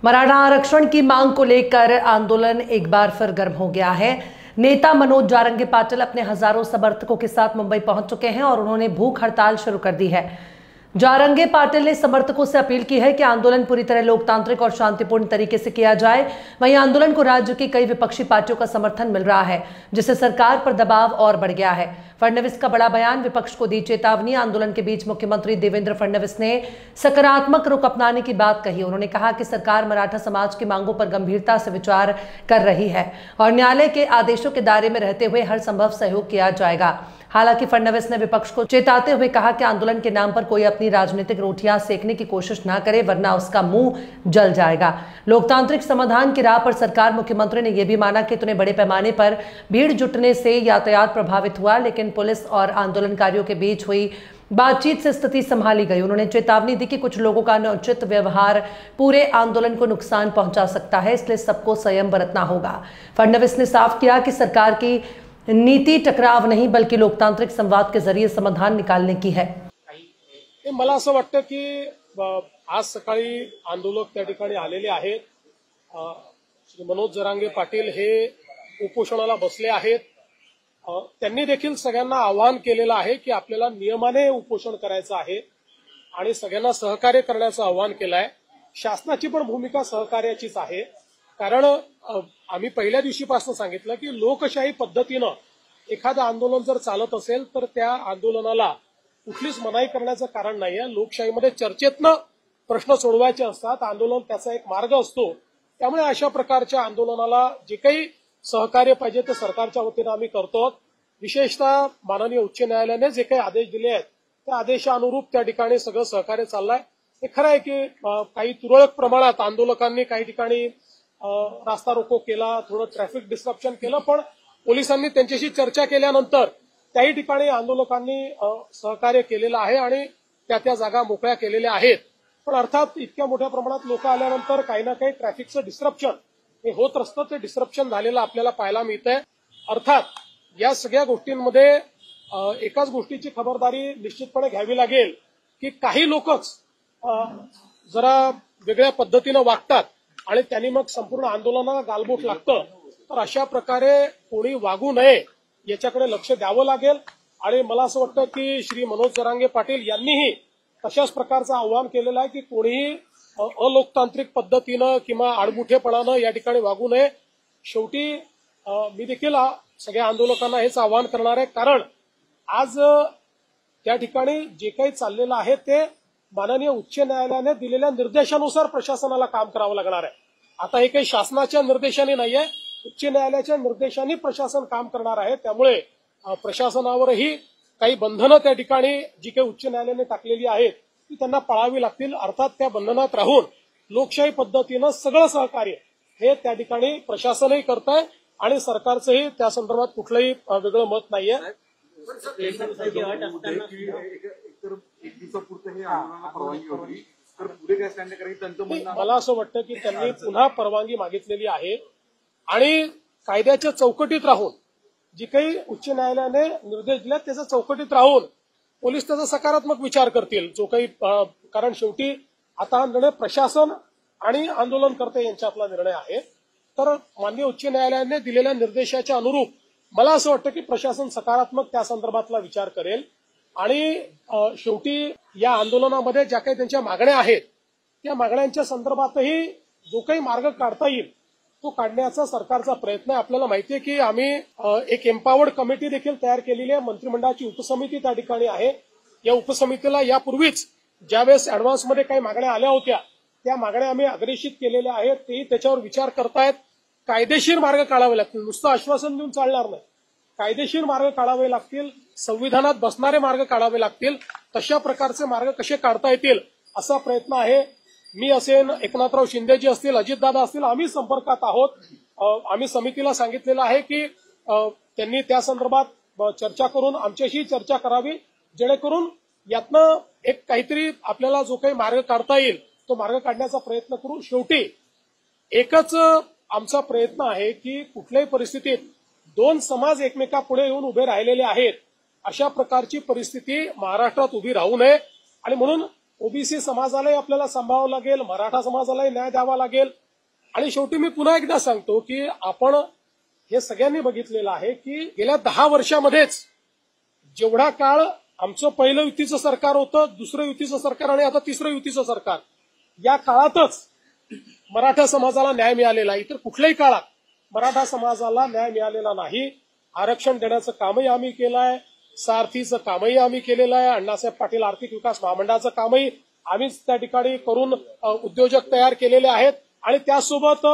मराठा आरक्षण की मांग को लेकर आंदोलन एक बार फिर गर्म हो गया है। नेता मनोज जारंगी पाटिल अपने हजारों समर्थकों के साथ मुंबई पहुंच चुके हैं और उन्होंने भूख हड़ताल शुरू कर दी है। जारंगी पाटिल ने समर्थकों से अपील की है कि आंदोलन पूरी तरह लोकतांत्रिक और शांतिपूर्ण तरीके से किया जाए। वहीं आंदोलन को राज्य की कई विपक्षी पार्टियों का समर्थन मिल रहा है, जिससे सरकार पर दबाव और बढ़ गया है। फडणवीस का बड़ा बयान, विपक्ष को दी चेतावनी। आंदोलन के बीच मुख्यमंत्री देवेंद्र फडणवीस ने सकारात्मक रुख अपनाने की बात कही। उन्होंने कहा कि सरकार मराठा समाज की मांगों पर गंभीरता से विचार कर रही है और न्यायालय के आदेशों के दायरे में रहते हुए हर संभव सहयोग किया जाएगा। हालांकि फडणवीस ने विपक्ष को चेताते हुए कहा कि आंदोलन के नाम पर कोई अपनी राजनीतिक रोटियां सेकने की कोशिश ना करे, वरना उसका मुंह जल जाएगा। लोकतांत्रिक समाधान की राह पर सरकार। मुख्यमंत्री ने यह भी माना कि इतने बड़े पैमाने पर भीड़ जुटने से यातायात प्रभावित हुआ, लेकिन पुलिस और आंदोलनकारियों के बीच हुई बातचीत से स्थिति संभाली गई। उन्होंने चेतावनी दी कि कुछ लोगों का अनुचित व्यवहार पूरे आंदोलन को नुकसान पहुंचा सकता है, इसलिए सबको संयम बरतना होगा। फडणवीस ने साफ किया कि सरकार की नीति टकराव नहीं, बल्कि लोकतांत्रिक संवाद के जरिए समाधान निकालने की है। मला असं वाटतं की आज सकाळी आंदोलक त्या ठिकाणी आलेले आहेत। श्री मनोज जरांगे पाटील हे उपोषणाला बसले आहेत। त्यांनी देखील सगळ्यांना आवाहन केलेलं आहे की आपल्याला नियमाने उपोषण करायचं आहे आणि सगळ्यांना सहकार्य करण्याचं आवाहन केलं आहे। शासनाची पण भूमिका सहकार्याचीच आहे, कारण आम्ही पहिल्या दिवशीपासून सांगितलं की लोकशाही पद्धतीनं एखादं आंदोलन जर चालत असेल तर त्या आंदोलनाला कुठलीच मनाई करण्याचं कारण नाहीये। लोकशाहीमध्ये चर्चेतनं प्रश्न सोडवायचे असतात, आंदोलन त्याचा एक मार्ग असतो। त्यामुळे अशा प्रकारच्या आंदोलनाला जे काही सहकार्य पाहिजे ते सरकारच्या वतीनं आम्ही करतो। विशेषतः माननीय उच्च न्यायालयाने जे काही आदेश दिले आहेत त्या आदेशानुरूप त्या ठिकाणी सगळं सहकार्य चाललंय। हे खरं आहे की काही तुरळक प्रमाणात आंदोलकांनी काही ठिकाणी रास्ता रोको केला, थोडं ट्रॅफिक डिस्ट्रप्शन केलं, पण पोलिसांनी त्यांच्याशी चर्चा केल्यानंतर त्याही ठिकाणी आंदोलकांनी सहकार्य केलेलं आहे आणि त्या जागा मोकळ्या केलेल्या आहेत। पण अर्थात इतक्या मोठ्या प्रमाणात लोक आल्यानंतर काही ना काही ट्रॅफिकचं डिस्ट्रप्शन हे होत असतं। ते डिस्ट्रप्शन झालेलं आपल्याला पाहायला मिळतंय। अर्थात या सगळ्या गोष्टींमध्ये एकाच गोष्टीची खबरदारी निश्चितपणे घ्यावी लागेल की काही लोकच जरा वेगळ्या पद्धतीनं वागतात आणि त्यांनी मग संपूर्ण आंदोलनाला गालबोट लागतं। तर अशा प्रकारे कोणी वागू नये याच्याकडे लक्ष द्यावं लागेल। आणि मला असं वाटतं की श्री मनोज जरांगे पाटील यांनीही तशाच प्रकारचं आवाहन केलेलं आहे की कोणीही अलोकतांत्रिक पद्धतीनं किंवा आडमुठेपणानं या ठिकाणी वागू नये। शेवटी मी देखील सगळ्या आंदोलकांना हेच आवाहन करणार आहे, कारण आज त्या ठिकाणी जे काही चाललेलं आहे ते माननीय उच्च न्यायालयाने दिलेल्या निर्देशानुसार प्रशासनाला काम करावं लागणार आहे। आता हे काही शासनाच्या निर्देशाने नाहीये, उच्च न्यायालयाच्या निर्देशाने प्रशासन काम करणार आहे। त्यामुळे प्रशासनावरही काही बंधनं त्या ठिकाणी जी काही उच्च न्यायालयाने टाकलेली आहेत ती त्यांना पाळावी लागतील। अर्थात त्या बंधनात राहून लोकशाही पद्धतीनं सगळं सहकार्य हे त्या ठिकाणी प्रशासनही करतंय आणि सरकारचंही त्या संदर्भात कुठलंही वेगळं मत नाहीये। मला असं वाटतं की त्यांनी पुन्हा परवानगी मागितलेली आहे आणि कायद्याच्या चौकटीत राहून जी काही उच्च न्यायालयाने निर्देश दिले त्याच्या चौकटीत राहून पोलीस त्याचा सकारात्मक विचार करतील। जो काही कारण शेवटी आता हा निर्णय प्रशासन आणि आंदोलनकर्ते यांच्यातला निर्णय आहे। तर माननीय उच्च न्यायालयाने दिलेल्या निर्देशाच्या अनुरूप मला असं वाटतं की प्रशासन सकारात्मक त्या संदर्भातला विचार करेल आणि शेवटी या आंदोलनामध्ये ज्या काही त्यांच्या मागण्या आहेत त्या मागण्यांच्या संदर्भातही जो काही मार्ग काढता येईल तो काढण्याचा सरकारचा प्रयत्न आहे। आपल्याला माहिती आहे की आम्ही एक एम्पावर्ड कमिटी देखील तयार केलेली आहे। मंत्रिमंडळाची उपसमिती त्या ठिकाणी आहे। या उपसमितीला यापूर्वीच ज्यावेळेस ऍडव्हान्समध्ये काही मागण्या आल्या होत्या त्या मागण्या आम्ही अग्रेषित केलेल्या आहेत। तेही त्याच्यावर विचार करतायत। कायदेशीर मार्ग काढावे लागतील, नुसतं आश्वासन देऊन चालणार नाही, कायदेशीर मार्ग काढावे लागतील, संविधानात बसणारे मार्ग काढावे लागतील। तशा प्रकारचे मार्ग कसे काढता येतील असा प्रयत्न आहे। मी असेन, एकनाथराव शिंदेजी असतील, अजितदादा असतील, आम्ही संपर्कात आहोत। आम्ही समितीला सांगितलेलं आहे की त्यांनी त्या संदर्भात चर्चा करून आमच्याशी चर्चा करावी, जेणेकरून यातनं एक काहीतरी आपल्याला जो काही मार्ग काढता येईल तो मार्ग काढण्याचा प्रयत्न करू। शेवटी एकच आमचा प्रयत्न आहे की कुठल्याही परिस्थितीत दोन समाज एकमेकापुढे येऊन उभे राहिलेले आहेत, अशा प्रकारची परिस्थिती महाराष्ट्रात उभी राहू नये। आणि म्हणून ओबीसी समाजालाही आपल्याला सांभाळावं लागेल, मराठा समाजालाही न्याय द्यावा लागेल. आणि शेवटी मी पुन्हा एकदा सांगतो की आपण हे सगळ्यांनी बघितलेलं आहे की गेल्या 10 वर्षामध्येच जेवढा काळ आमचं पहिलं युतीचं सरकार होतं, दुसरं युतीचं सरकार आणि आता तिसरं युतीचं सरकार, या काळातच मराठा समाजाला न्याय मिळालेला आहे. इतर कुठल्याही काळात मराठा समाजाला न्याय मिळालेला नाही. आरक्षण देण्याचं कामही आम्ही केलं आहे, सारथीचं कामही आम्ही केलेलं आहे, अण्णासाहेब पाटील आर्थिक विकास महामंडळाचं कामही आम्हीच त्या ठिकाणी करून उद्योजक तयार केलेले आहेत. आणि त्यासोबत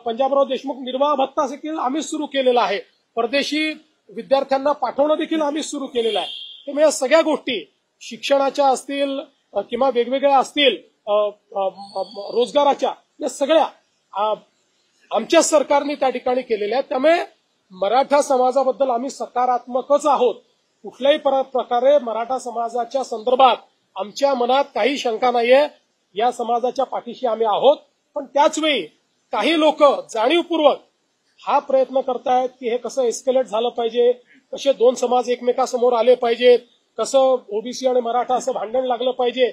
पंजाबराव देशमुख निर्वाह भत्ता देखील आम्हीच सुरू केलेला आहे. परदेशी विद्यार्थ्यांना पाठवणं देखील आम्हीच सुरू केलेलं आहे. त्यामुळे या सगळ्या गोष्टी शिक्षणाच्या असतील किंवा वेगवेगळ्या असतील रोजगाराच्या, या सगळ्या आमच्या सरकारने त्या ठिकाणी केलेल्या आहेत. त्यामुळे मराठा समाजाबद्दल आम्ही सकारात्मकच आहोत. कुठल्याही प्रकारे मराठा समाजाच्या संदर्भात आमच्या मनात काही शंका नाहीये. या समाजाच्या पाठीशी आम्ही आहोत. पण त्याचवेळी काही लोक जाणीवपूर्वक हा प्रयत्न करतायत की हे कसं एस्केलेट झालं पाहिजे, कसे दोन समाज एकमेकासमोर आले पाहिजेत, कसं ओबीसी आणि मराठा असं भांडण लागलं पाहिजे.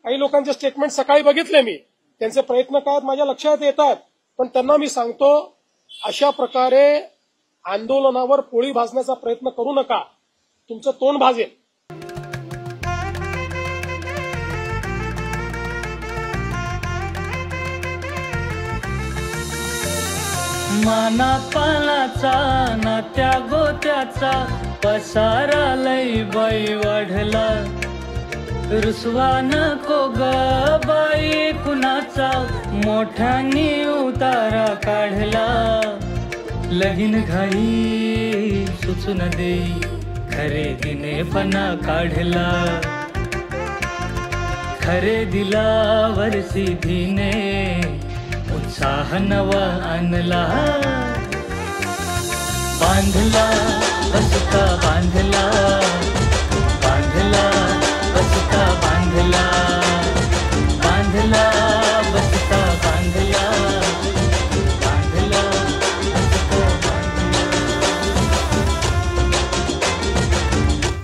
काही लोकांचे स्टेटमेंट सकाळी बघितले मी, त्यांचे प्रयत्न काय माझ्या लक्षात येतात. पण त्यांना मी सांगतो, अशा प्रकारे आंदोलनावर पोळी भाजण्याचा प्रयत्न करू नका, तुमचं तोंड भाजेल. मानापानाचा नात्या गोत्याचा पसारा लई बाई वाढला. रुसवा नको ग बाई कुणाचा, मोठ्यानी उतारा काढला. लगीन घाई सुचून देई, खरेदीने पणा काढला. खरेदीला वर्षीधीने उत्साह नवा आणला. बांधला बसता बांधला, बांधला बसता बांधला, बांधला बसता बांधला, बांधला बसता बांधला.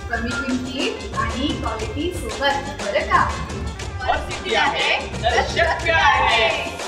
कमी किमतीत आणि क्वालिटी सोबत बरं का. सिटी आहे तर शक्य आहे.